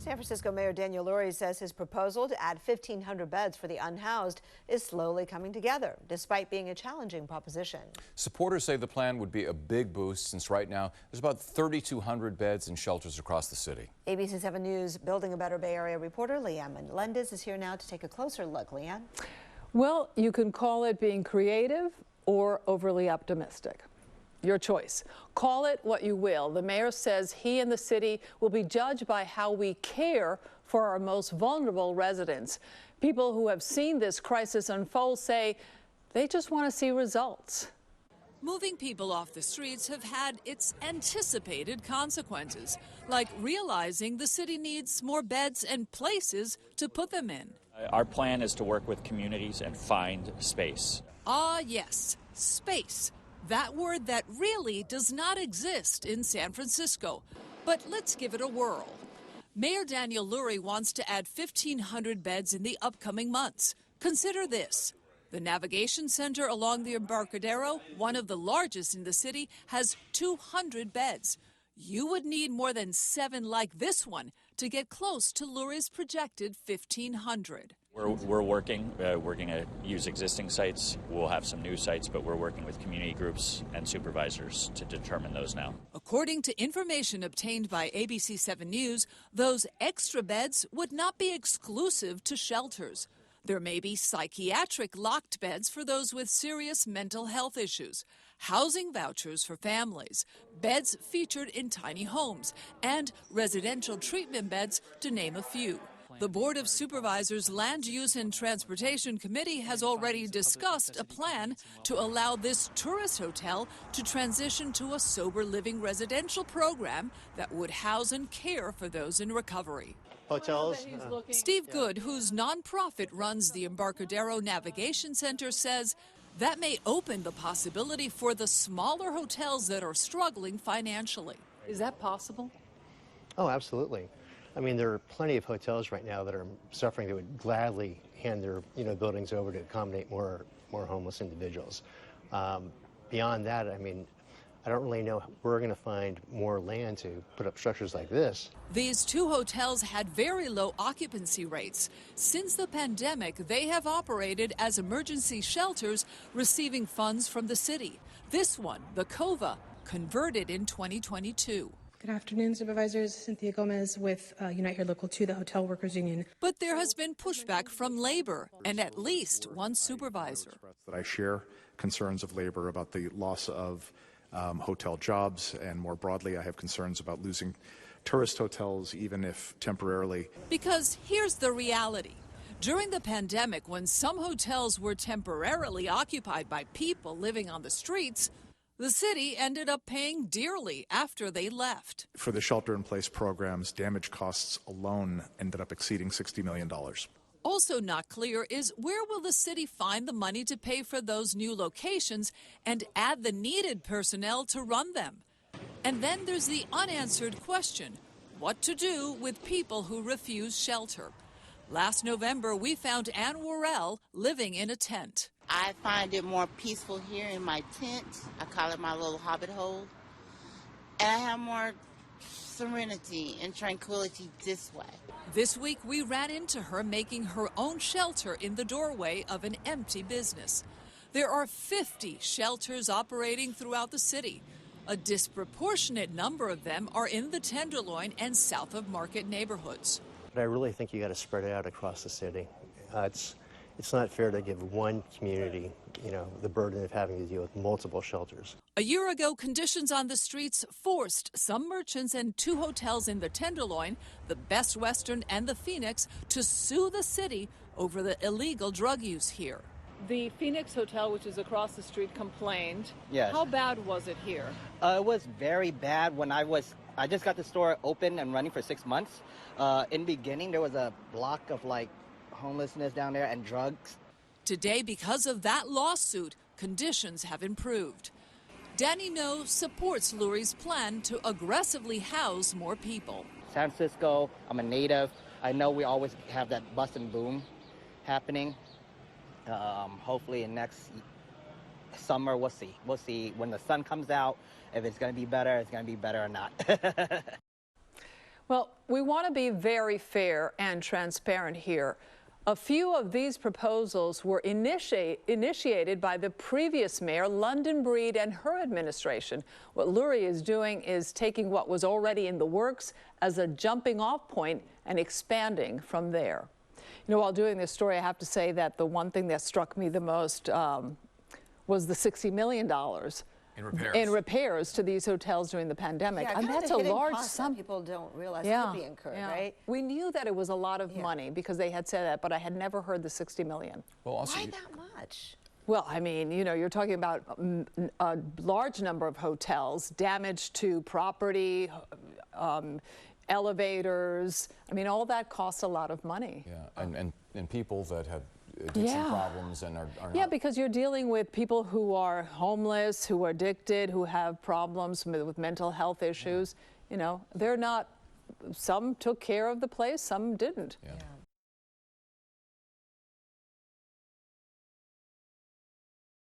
San Francisco Mayor Daniel Lurie says his proposal to add 1,500 beds for the unhoused is slowly coming together, despite being a challenging proposition. Supporters say the plan would be a big boost since right now there's about 3,200 beds in shelters across the city. ABC 7 News Building a Better Bay Area reporter Leanne Melendez is here now to take a closer look. Leanne? Well, you can call it being creative or overly optimistic. Your choice. Call it what you will. The mayor says he and the city will be judged by how we care for our most vulnerable residents. People who have seen this crisis unfold say they just want to see results. Moving people off the streets have had its anticipated consequences, like realizing the city needs more beds and places to put them in. Our plan is to work with communities and find space. Ah, yes, space. That word that really does not exist in San Francisco. But let's give it a whirl. Mayor Daniel Lurie wants to add 1,500 beds in the upcoming months. Consider this. The Navigation Center along the Embarcadero, one of the largest in the city, has 200 beds. You would need more than 7 like this one to get close to Lurie's projected 1,500. We're working to use existing sites. We'll have some new sites, but we're working with community groups and supervisors to determine those now. According to information obtained by ABC 7 News, those extra beds would not be exclusive to shelters. There may be psychiatric locked beds for those with serious mental health issues, housing vouchers for families, beds featured in tiny homes, and residential treatment beds, to name a few. The Board of Supervisors Land Use and Transportation Committee has already discussed a plan to allow this tourist hotel to transition to a sober living residential program that would house and care for those in recovery. Hotels. Steve Good, whose nonprofit runs the Embarcadero Navigation Center, says that may open the possibility for the smaller hotels that are struggling financially. Is that possible? Oh, absolutely. I mean, there are plenty of hotels right now that are suffering that would gladly hand their buildings over to accommodate more homeless individuals. Beyond that, I mean, I don't really know where we're going to find more land to put up structures like this. These 2 hotels had very low occupancy rates. Since the pandemic, they have operated as emergency shelters, receiving funds from the city. This one, the Cova, converted in 2022. Good afternoon, Supervisors. Cynthia Gomez with Unite Here Local 2, the Hotel Workers Union. But there has been pushback from labor and at least one supervisor. That I share concerns of labor about the loss of hotel jobs, and more broadly, I have concerns about losing tourist hotels, even if temporarily. Because here's the reality. During the pandemic, when some hotels were temporarily occupied by people living on the streets, the city ended up paying dearly after they left. For the shelter-in-place programs, damage costs alone ended up exceeding $60 million. Also not clear is where will the city find the money to pay for those new locations and add the needed personnel to run them? And then there's the unanswered question, what to do with people who refuse shelter. Last November, we found Ann Worrell living in a tent. I find it more peaceful here in my tent. I call it my little hobbit hole. And I have more serenity and tranquility this way. This week, we ran into her making her own shelter in the doorway of an empty business. There are 50 shelters operating throughout the city. A disproportionate number of them are in the Tenderloin and South of Market neighborhoods. But I really think you got to spread it out across the city. It's not fair to give one community, the burden of having to deal with multiple shelters. A year ago, conditions on the streets forced some merchants and 2 hotels in the Tenderloin, the Best Western and the Phoenix, to sue the city over the illegal drug use here. The Phoenix Hotel, which is across the street, complained. Yes. How bad was it here? It was very bad when I just got the store open and running for 6 months. In the beginning, there was a block of homelessness down there and drugs. Today, because of that lawsuit, conditions have improved. Danny No supports Lurie's plan to aggressively house more people. San Francisco, I'm a native. I know we always have that bust and boom happening. Hopefully in next summer, we'll see. We'll see when the sun comes out, if it's going to be better, it's going to be better or not. Well, we want to be very fair and transparent here. A few of these proposals were initiated by the previous mayor, London Breed, and her administration. What Lurie is doing is taking what was already in the works as a jumping off point and expanding from there. You know, while doing this story, I have to say that the one thing that struck me the most was the $60 million in repairs to these hotels during the pandemic. Yeah, and that's a large sum. People don't realize could be incurred, right? We knew that it was a lot of money because they had said that, but I had never heard the $60 million. Well, also, why that much? Well, I mean, you know, you're talking about a large number of hotels, damage to property, elevators. I mean, all that costs a lot of money. Yeah, and people that have addiction problems and are not. Yeah, because you're dealing with people who are homeless, who are addicted, who have problems with mental health issues. You know, they're not, some took care of the place, some didn't. Yeah.